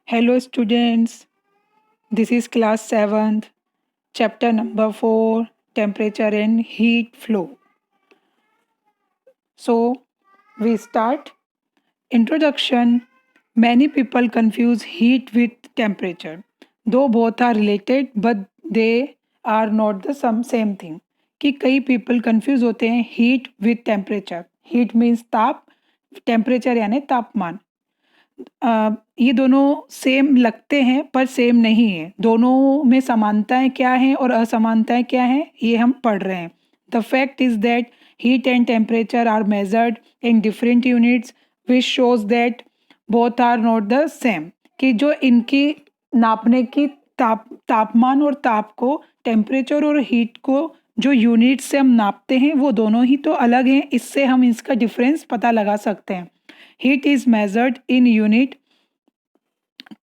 Hello students, this is class 7th, chapter number 4, temperature and heat flow. So, we start. Introduction. Many people confuse heat with temperature. Though both are related, but they are not the same thing. कि कई people confuse होते हैं heat with temperature. Heat means ताप, temperature यानी तापमान. ये दोनों same लगते हैं पर सेम नहीं है. दोनों में समानताएं क्या हैं और असमानताएं क्या हैं, ये हम पढ़ रहे हैं. The fact is that heat and temperature are measured in different units which shows that both are not the same. कि जो इनकी नापने की तापमान और ताप को, टेम्परेचर और हीट को जो यूनिट से हम नापते हैं वो दोनों ही तो अलग हैं. इससे हम इसका डिफरेंस पता लगा सकते हैं. Heat is measured in unit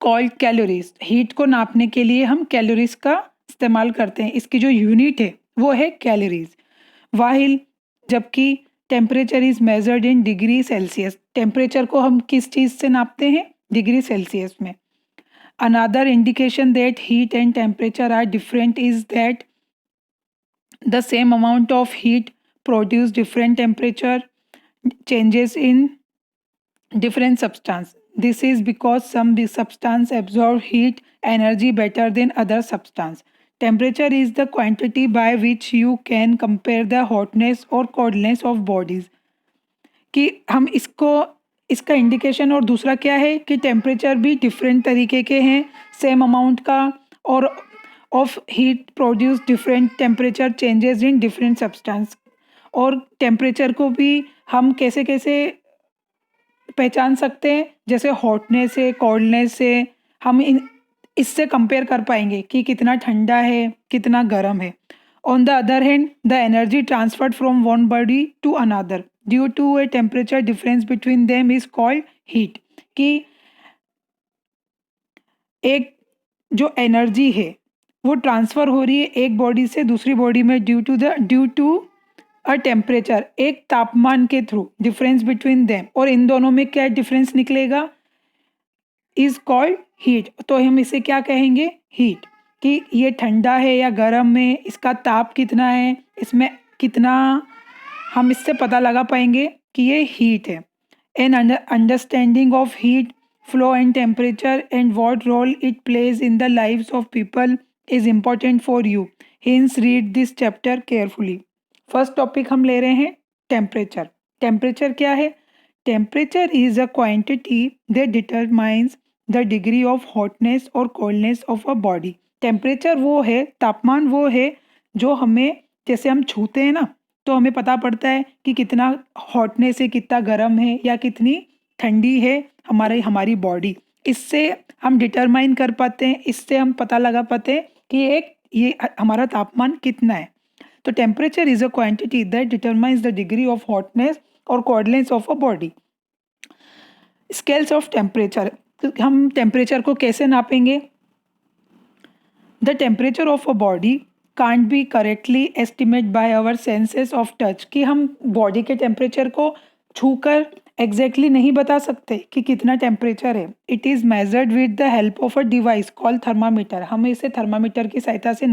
called calories. Heat को नापने के लिए हम कैलोरीज का इस्तेमाल करते हैं. इसकी जो यूनिट है वो है कैलोरीज. वाहिल जबकि temperature is measured in degree Celsius. Temperature को हम किस चीज़ से नापते हैं? डिग्री सेल्सियस में. Another indication that heat and temperature are different is that the same amount of heat produce different temperature changes in different substance. This is because some substance absorb heat energy better than other substance. Temperature is the quantity by which you can compare the hotness or coldness of bodies. कि हम इसका indication और दूसरा क्या है कि temperature भी different तरीके के हैं, सेम अमाउंट का, और of heat produce different temperature changes in different substance. और टेम्परेचर को भी हम कैसे कैसे पहचान सकते हैं, जैसे हॉटनेस से, कोल्डनेस से हम इससे कंपेयर कर पाएंगे कि कितना ठंडा है, कितना गर्म है. On the other hand the energy transferred from one body to another due to a temperature difference between them is called heat. कि एक जो एनर्जी है वो ट्रांसफ़र हो रही है एक बॉडी से दूसरी बॉडी में ड्यू टू अ टेम्परेचर, एक तापमान के थ्रू, डिफरेंस बिटवीन देम. और इन दोनों में क्या डिफरेंस निकलेगा? Is called heat. तो हम इसे क्या कहेंगे? हीट. कि ये ठंडा है या गर्म है, इसका ताप कितना है, इसमें कितना, हम इससे पता लगा पाएंगे कि ये हीट है. An understanding of heat flow and temperature and what role it plays in the lives of people is important for you. Hence read this chapter carefully. First topic हम ले रहे हैं टेम्परेचर. टेम्परेचर क्या है? Temperature is a quantity that determines the degree of hotness और coldness of a body. Temperature वो है, तापमान वो है जो हमें, जैसे हम छूते हैं ना, तो हमें पता पड़ता है कि कितना हॉटनेस है, कितना गर्म है या कितनी ठंडी है हमारी बॉडी. इससे हम डिटरमाइन कर पाते हैं, इससे हम पता लगा पाते हैं कि ये हमारा तापमान कितना है. तो temperature is a quantity that determines the degree of hotness और coldness of a body. Scales of temperature. हम टेम्परेचर को कैसे नापेंगे? The temperature of a body can't be correctly estimate by our senses of touch. कि हम body के temperature को छूकर एग्जैक्टली नहीं बता सकते कि कितना टेम्परेचर है. It is measured with the help of a device called thermometer. हम इसे थर्मामीटर की सहायता से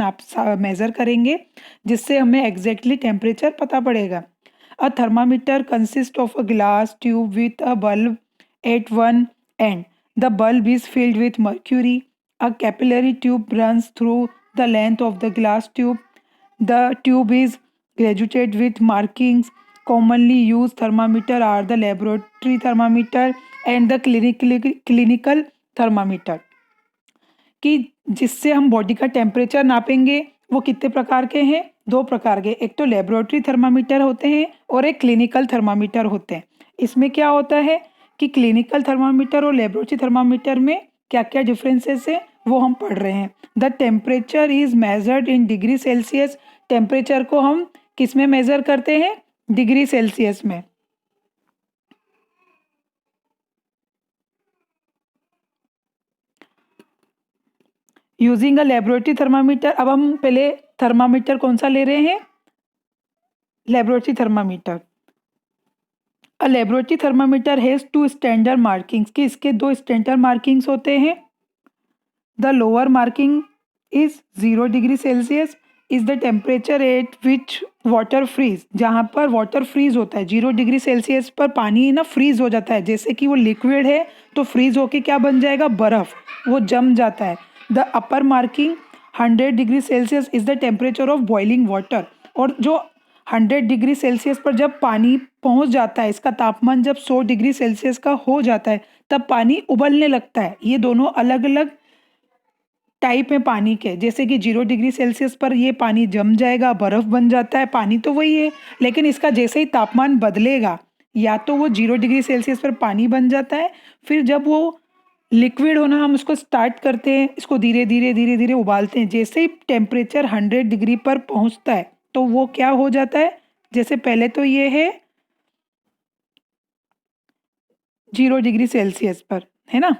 मेज़र करेंगे, जिससे हमें एग्जैक्टली टेम्परेचर पता पड़ेगा. A thermometer consist of a glass tube with a bulb at one end. The bulb is filled with mercury. A capillary tube runs through the length of the glass tube. The tube is graduated with markings. Commonly used thermometer are the laboratory thermometer and the clinical thermometer. कि जिससे हम body का temperature नापेंगे वो कितने प्रकार के हैं? 2 प्रकार के. एक तो लेबोरेटरी थर्मामीटर होते हैं और एक क्लिनिकल थर्मामीटर होते हैं. इसमें क्या होता है कि क्लिनिकल थर्मामीटर और लेबोरेटरी थर्मामीटर में क्या क्या डिफरेंसेस है वो हम पढ़ रहे हैं. The temperature is measured in degree Celsius. Temperature को हम किस में मेजर करते हैं? डिग्री सेल्सियस में. Using a laboratory thermometer. अब हम पहले थर्मामीटर कौन सा ले रहे हैं? Laboratory thermometer. A laboratory thermometer has 2 standard markings. कि इसके 2 स्टैंडर्ड मार्किंग्स होते हैं. The lower marking is 0 degree Celsius is the temperature at which water freeze. जहाँ पर water freeze होता है 0 डिग्री सेल्सियस पर पानी ना फ्रीज हो जाता है, जैसे कि वो लिक्विड है तो फ्रीज होके क्या बन जाएगा, बर्फ, वो जम जाता है. The upper marking 100 degree Celsius is the temperature of boiling water. और जो 100 डिग्री सेल्सियस पर जब पानी पहुंच जाता है, इसका तापमान जब 100 डिग्री सेल्सियस का हो जाता है तब पानी उबलने लगता है. ये दोनों अलग अलग टाइप है पानी के. जैसे कि 0 डिग्री सेल्सियस पर ये पानी जम जाएगा, बर्फ बन जाता है, पानी तो वही है, लेकिन इसका जैसे ही तापमान बदलेगा, या तो वो 0 डिग्री सेल्सियस पर पानी बन जाता है, फिर जब वो लिक्विड होना हम उसको स्टार्ट करते हैं, इसको धीरे धीरे धीरे धीरे उबालते हैं. जैसे ही टेम्परेचर 100 डिग्री पर पहुंचता है तो वो क्या हो जाता है, जैसे पहले तो ये है 0 डिग्री सेल्सियस पर, है ना.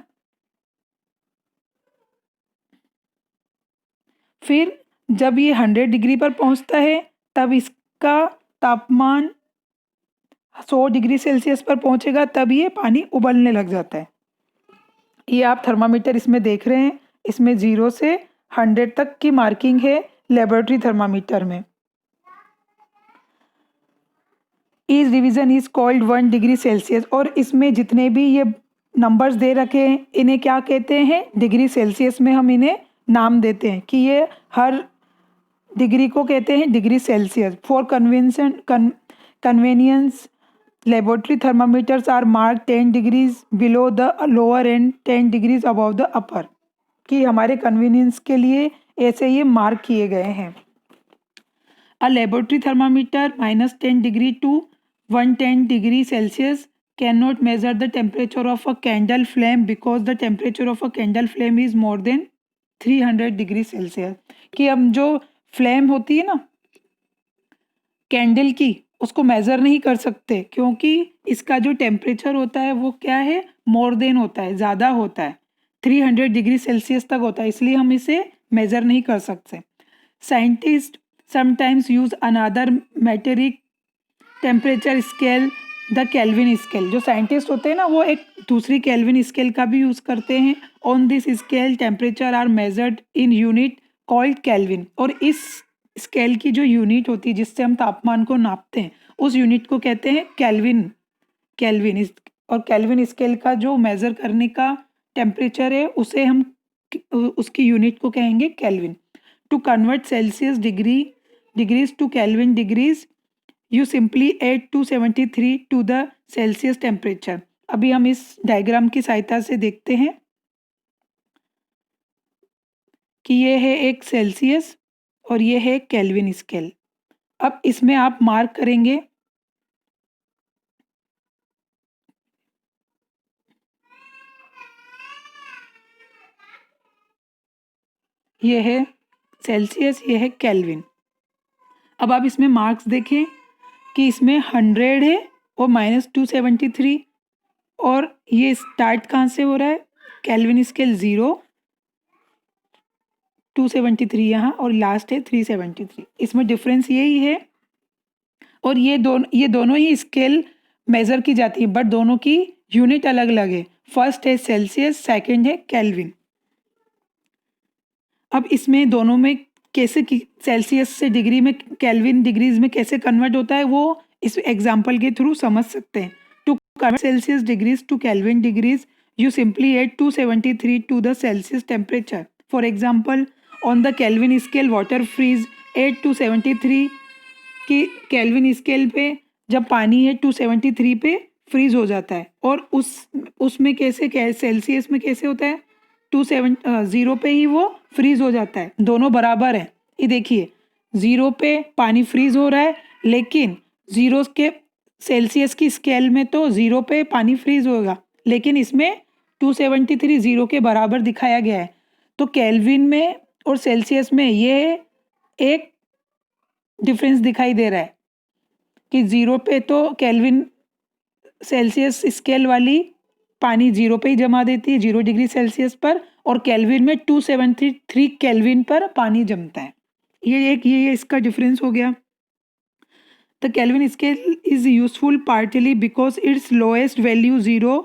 फिर जब ये 100 डिग्री पर पहुंचता है तब इसका तापमान 100 डिग्री सेल्सियस पर पहुंचेगा, तब ये पानी उबलने लग जाता है. ये आप थर्मामीटर इसमें देख रहे हैं, इसमें 0 से 100 तक की मार्किंग है लेबोरेटरी थर्मामीटर में. Each division is called 1 degree Celsius. और इसमें जितने भी ये नंबर्स दे रखे हैं इन्हें क्या कहते हैं, डिग्री सेल्सियस में हम इन्हें नाम देते हैं कि ये हर डिग्री को कहते हैं degree Celsius. For convenience laboratory thermometers are mark 10 degrees below the lower end 10 degrees above the upper. कि हमारे कन्वीनियंस के लिए ऐसे ये मार्क किए गए हैं. A laboratory thermometer -10 degree to 110 degree Celsius cannot measure the temperature of a candle flame because the temperature of a candle flame is more than 300 degree Celsius. कि हम जो फ्लेम होती है ना कैंडल की, उसको मेज़र नहीं कर सकते क्योंकि इसका जो टेम्परेचर होता है वो क्या है, मोर देन होता है, ज़्यादा होता है, 300 डिग्री सेल्सियस तक होता है, इसलिए हम इसे मेज़र नहीं कर सकते. Scientist sometimes use another metric temperature scale, the Kelvin scale. जो साइंटिस्ट होते हैं ना वो एक दूसरी केल्विन स्केल का भी यूज़ करते हैं. On this scale temperature are measured in unit called kelvin. और इस स्केल की जो यूनिट होती है जिससे हम तापमान को नापते हैं उस यूनिट को कहते हैं केल्विन. और केल्विन स्केल का जो मेज़र करने का टेम्परेचर है उसे हम उसकी यूनिट को कहेंगे Kelvin. To convert Celsius degrees to Kelvin degrees, you simply add 273 to the Celsius temperature. अभी हम इस डायग्राम की सहायता से देखते हैं कि ये है एक सेल्सियस और ये है केल्विन स्केल. अब इसमें आप मार्क करेंगे ये है सेल्सियस, ये है केल्विन. अब आप इसमें मार्क्स देखें कि इसमें 100 है और -273, और ये स्टार्ट कहाँ से हो रहा है, केल्विन स्केल 0, 273 यहाँ और लास्ट है 373. इसमें डिफरेंस यही है. और ये दोनों ही स्केल मेज़र की जाती है बट दोनों की यूनिट अलग अलग है. फर्स्ट है सेल्सियस, सेकंड है केल्विन. अब इसमें दोनों में कैसे सेल्सियस से डिग्री में केल्विन डिग्रीज में कैसे कन्वर्ट होता है वो इस एग्जांपल के थ्रू समझ सकते हैं. To convert Celsius degrees to Kelvin degrees you simply add 273 to the Celsius temperature. For example, on the Kelvin scale water freeze at 273 कि केल्विन स्केल पे जब पानी है 273 पे फ्रीज हो जाता है. और उसमें कैसे सेल्सियस में कैसे होता है, 0 पे ही वो फ्रीज हो जाता है. दोनों बराबर है. ये देखिए 0 पे पानी फ्रीज हो रहा है, लेकिन 0 के सेल्सियस की स्केल में तो 0 पे पानी फ्रीज होगा, लेकिन इसमें 273 0 के बराबर दिखाया गया है. तो केल्विन में और सेल्सियस में ये एक डिफरेंस दिखाई दे रहा है कि 0 पे तो केल्विन सेल्सियस स्केल वाली पानी 0 पे ही जमा देती है 0 डिग्री सेल्सियस पर, और केल्विन में 273 केल्विन पर पानी जमता है. ये इसका डिफरेंस हो गया. The kelvin scale is useful partly because it's lowest value 0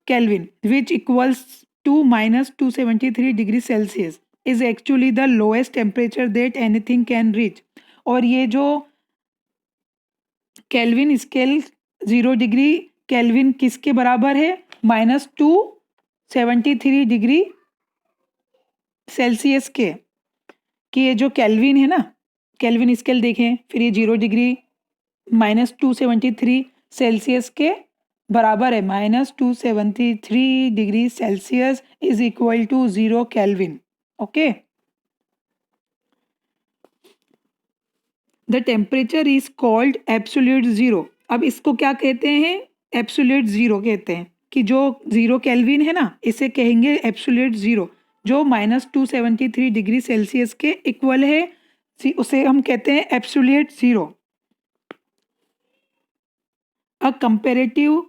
Kelvin, which equals to -273 degree Celsius is actually the lowest temperature that anything can reach. और ये जो केल्विन स्केल 0 डिग्री केल्विन किसके बराबर है? -273 डिग्री सेल्सियस के। कि ये जो केल्विन है ना, केल्विन स्केल देखें, फिर ये 0 डिग्री -273 सेल्सियस के बराबर है। -273 degree Celsius is equal to 0 Kelvin. Okay, the temperature is called absolute zero. अब इसको क्या कहते हैं? एब्सोल्यूट जीरो कहते हैं। कि जो 0 केल्विन है ना, इसे कहेंगे एब्सोल्यूट जीरो, जो -273 डिग्री सेल्सियस के इक्वल है, उसे हम कहते हैं absolute zero. A comparative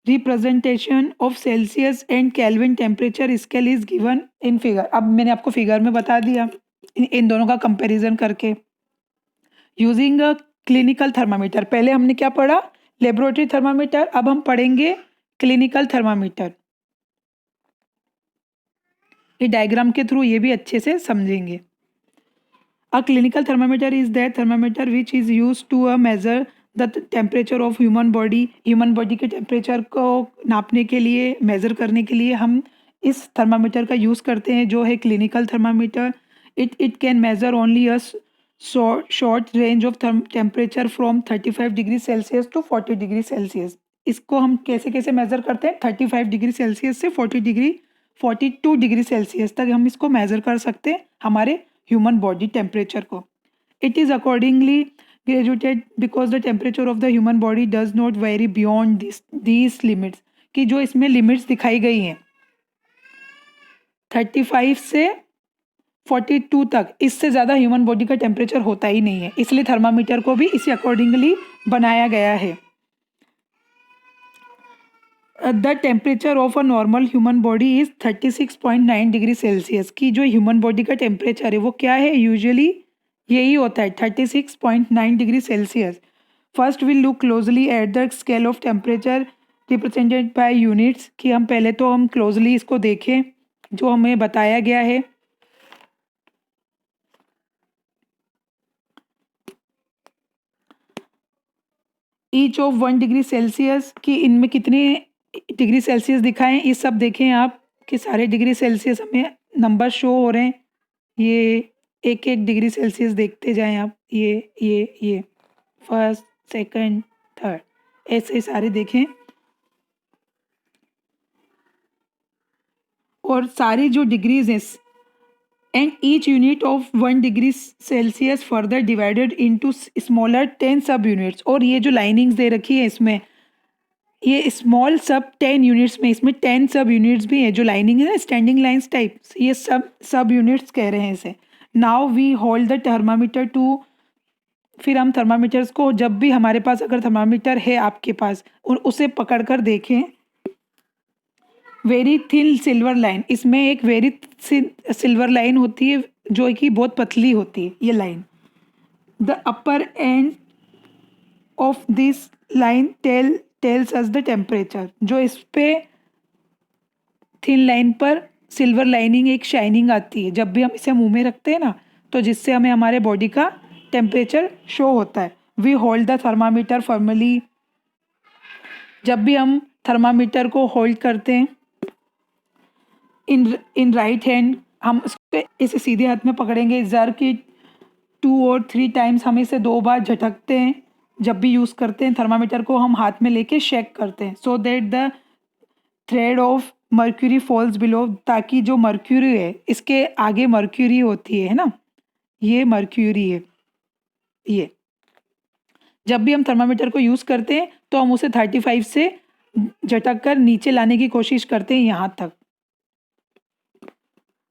representation of Celsius and kelvin temperature scale is given in figure. अब मैंने आपको फिगर में बता दिया इन दोनों का कंपैरिजन करके। यूजिंग अ क्लिनिकल थर्मामीटर, पहले हमने क्या पढ़ा? Laboratory thermometer. अब हम पढ़ेंगे क्लिनिकल थर्मामीटर। ये डायग्राम के थ्रू ये भी अच्छे से समझेंगे। A clinical thermometer is that thermometer which is use to measure the temperature of human body. Human body के टेम्परेचर को नापने के लिए, मेजर करने के लिए हम इस थर्मामीटर का यूज़ करते हैं, जो है clinical thermometer. It can measure only a short range of temperature from 35 degree Celsius to 40 degree Celsius. इसको हम कैसे कैसे मेजर करते हैं? 35 डिग्री सेल्सियस से 42 डिग्री सेल्सियस तक हम इसको मेजर कर सकते हैं, हमारे ह्यूमन बॉडी टेम्परेचर को। It is accordingly graduated because the temperature of the human body does not very beyond these limits. कि जो इसमें लिमिट्स दिखाई गई हैं 35 से 42 तक, इससे ज़्यादा ह्यूमन बॉडी का टेम्परेचर होता ही नहीं है, इसलिए थर्मामीटर को भी इसी अकॉर्डिंगली बनाया गया है। The temperature of a normal human body is 36.9 degree Celsius. की जो ह्यूमन बॉडी का टेम्परेचर है वो क्या है? यूजुअली यही होता है, 36.9 degree Celsius. First will look closely at the scale of temperature represented by units. कि हम पहले तो हम क्लोजली इसको देखें जो हमें बताया गया है। ईच ऑफ 1 डिग्री सेल्सियस, कि इनमें कितने डिग्री सेल्सियस दिखाएं, ये सब देखें आप कि सारे डिग्री सेल्सियस हमें नंबर शो हो रहे हैं। ये एक एक डिग्री सेल्सियस देखते जाएं आप, ये फर्स्ट, सेकंड, थर्ड, ऐसे सारे देखें। और सारी जो डिग्रीज हैं, and each unit of 1 degree Celsius further divided into smaller 10 सब यूनिट्स। और ये जो लाइनिंग्स दे रखी है इसमें, ये स्मॉल सब 10 यूनिट्स में, इसमें 10 सब यूनिट्स भी हैं। जो लाइनिंग है ना, स्टैंडिंग लाइन्स टाइप, ये सब यूनिट्स कह रहे हैं इसे। Now we hold the thermometer to, फिर हम थर्मामीटर्स को, जब भी हमारे पास अगर थर्मामीटर है आपके पास, उसे पकड़कर देखें। वेरी थिन सिल्वर लाइन, इसमें एक वेरी सिल्वर लाइन होती है जो कि बहुत पतली होती है, ये line. The upper end of this line tells us the temperature. जो इस पे थिन लाइन पर सिल्वर लाइनिंग, एक शाइनिंग आती है जब भी हम इसे मुंह में रखते हैं ना, तो जिससे हमें हमारे बॉडी का टेम्परेचर शो होता है। We hold the thermometer formally, जब भी हम थर्मामीटर को होल्ड करते हैं इन राइट हैंड, हम इसे सीधे हाथ में पकड़ेंगे। जर की 2 और 3 टाइम्स हम इसे 2 बार झटकते हैं। जब भी यूज़ करते हैं थर्मामीटर को, हम हाथ में लेके शेक करते हैं, so that the thread of mercury falls below, ताकि जो मर्क्यूरी है, इसके आगे मर्क्यूरी होती है ना, ये मर्क्यूरी है। ये जब भी हम थर्मामीटर को यूज़ करते हैं तो हम उसे 35 से झटक कर नीचे लाने की कोशिश करते हैं, यहाँ तक।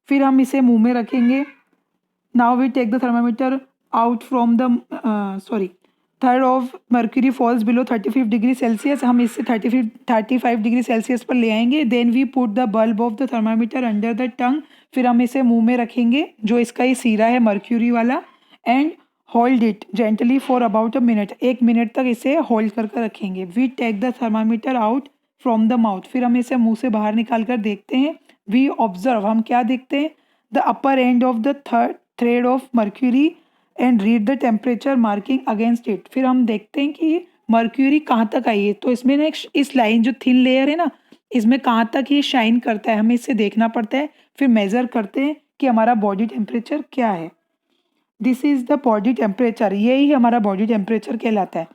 फिर हम इसे मुंह में रखेंगे। Now we take the thermometer out from the third of mercury falls below 35 degree Celsius. हम इसे 35 डिग्री सेल्सियस पर ले आएंगे। Then we put the bulb of the thermometer under the tongue, फिर हम इसे मुंह में रखेंगे, जो इसका ये सीरा है मर्क्यूरी वाला, and hold it gently for about a minute. 1 minute तक इसे होल्ड करके रखेंगे। We take the thermometer out from the mouth, फिर हम इसे मुंह से बाहर निकाल कर देखते हैं। वी ऑब्जर्व, हम क्या देखते हैं, the upper end of the third thread of mercury and read the temperature marking against it. फिर हम देखते हैं कि मर्क्यूरी कहाँ तक आई है, तो इसमें ना इस लाइन जो थिन लेयर है ना, इसमें कहाँ तक ये शाइन करता है, हमें इससे देखना पड़ता है। फिर मेजर करते हैं कि हमारा बॉडी टेम्परेचर क्या है। This is the body temperature, यही हमारा बॉडी टेम्परेचर कहलाता है।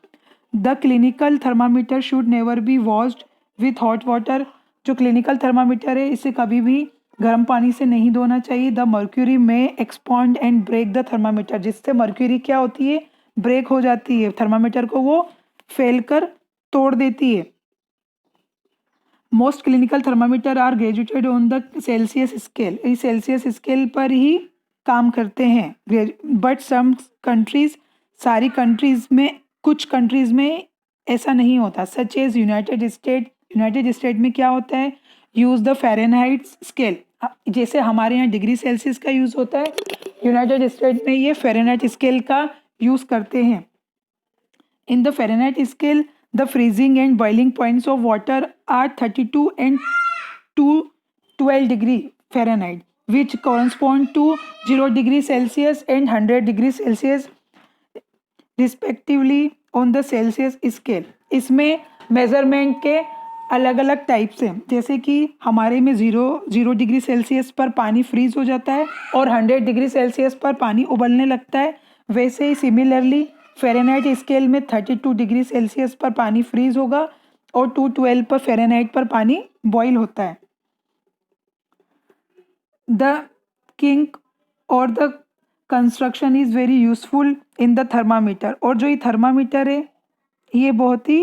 The clinical thermometer should never be washed with hot water. जो क्लिनिकल थर्मामीटर है इसे कभी भी गर्म पानी से नहीं धोना चाहिए। द मर्क्यूरी में एक्सपॉन्ड एंड ब्रेक द थर्मामीटर, जिससे मर्क्यूरी क्या होती है, ब्रेक हो जाती है, थर्मामीटर को वो फेल कर तोड़ देती है। Most clinical thermometer are graduated on the Celsius scale, इस सेल्सियस स्केल पर ही काम करते हैं। बट सम कंट्रीज, सारी कंट्रीज में, कुछ कंट्रीज में ऐसा नहीं होता, such as United State. United State में क्या होता है, यूज द फ़ारेनहाइट स्केल, जैसे हमारे यहाँ डिग्री सेल्सियस का यूज़ होता है, यूनाइटेड स्टेट में ये फ़ारेनहाइट स्केल का यूज़ करते हैं। In the Fahrenheit scale, the freezing and boiling points of water are 32 and 212 degree Fahrenheit, which correspond to 0 degree Celsius and 100 degree Celsius respectively on the Celsius scale। इसमें measurement के अलग अलग types हैं, जैसे कि हमारे में जीरो डिग्री सेल्सियस पर पानी फ्रीज हो जाता है और 100 डिग्री सेल्सियस पर पानी उबलने लगता है। वैसे ही सिमिलरली फ़ारेनहाइट स्केल में 32 डिग्री सेल्सियस पर पानी फ्रीज होगा और 212 पर फ़ारेनहाइट पर पानी बॉईल होता है। द किंक और the construction is very useful in the thermometer, और जो ये थर्मामीटर है ये बहुत ही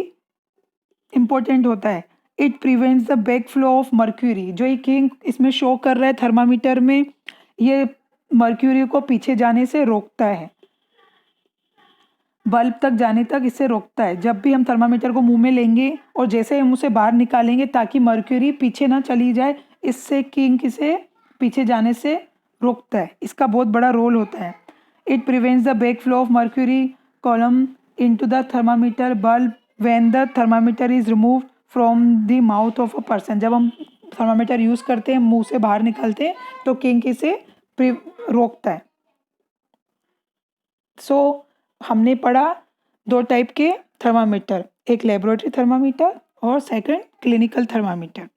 इम्पोर्टेंट होता है। It prevents the back flow of mercury, जो ये किंक इसमें शो कर रहा है थर्मामीटर में, ये मर्क्यूरी को पीछे जाने से रोकता है, बल्ब तक जाने तक इसे रोकता है। जब भी हम थर्मामीटर को मुंह में लेंगे और जैसे हम उसे बाहर निकालेंगे ताकि मर्क्यूरी पीछे ना चली जाए, इससे किंक इसे पीछे जाने से रोकता है। इसका बहुत बड़ा रोल होता है। It prevents the back flow of mercury column into the thermometer bulb when the thermometer is removed from the mouth of a person. जब हम थर्मामीटर यूज़ करते हैं, मुंह से बाहर निकालते हैं, तो किंक इसे रोकता है। सो हमने पढ़ा दो टाइप के थर्मामीटर, एक लेबोरेटरी थर्मामीटर और सेकंड क्लिनिकल थर्मामीटर।